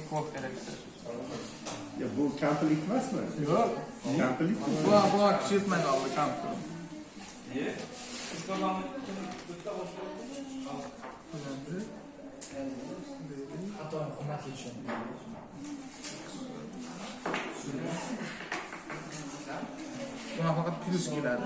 2 volt kerak. Ya bu kampirlik emasmi? Yo'q. Kampirlik. Bu kichiltmay qoldi kampir. Buna faqat plus keladi.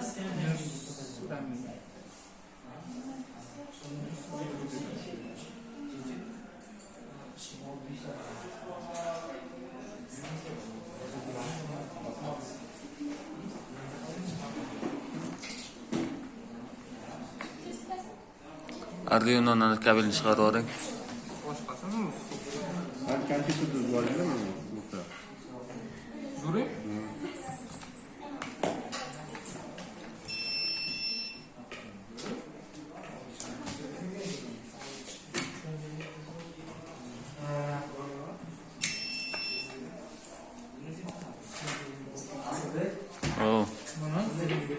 Arduino'dan kabelni chiqarib yuboring. Boshqasimi? Ben kompüterda yuborganman burada. Zuri? Oh. Buni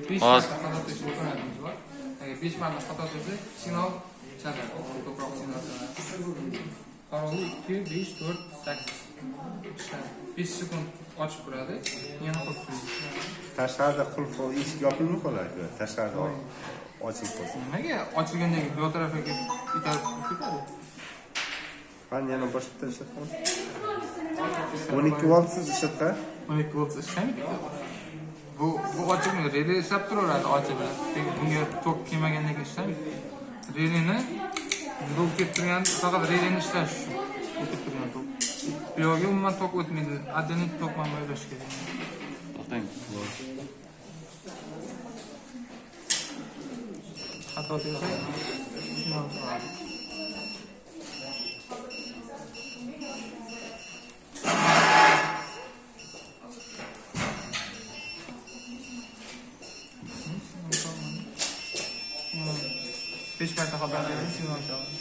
5 marta xato qilishga imkoniyatimiz bor. Agar 5 marta xato qilsak, signal chaladi. Ko'proq signal chaladi. Qarorli 2, 5, 4, 8. 5 sekund ochib turadi. Yana qilib turadi. Tashqarida qulf eshik yopilib qoladi. Tashqarida ochiq qolsa. Nimaga ochilgandan keyin bu tarafiga itarib ketadi? Ben yana boshqa ishlatdim. 12 voltsiz ishlatdim. 12 volt ishlamaydi. Bu ochiqmi? Relay ishlab turaveradi ochilib. Bunga tok kelmagandan keyin ishlamaydi. Relayni tok kettirgan faqat relayni ishlash uchun. O'tib turgan tok. Bu yerga umuman tok o'tmaydi. Отдельный tok bilan bo'lash kerak. To'xtang. Xato qilsak, signal qiladi. Beş marta xabar bering, signal chaladi.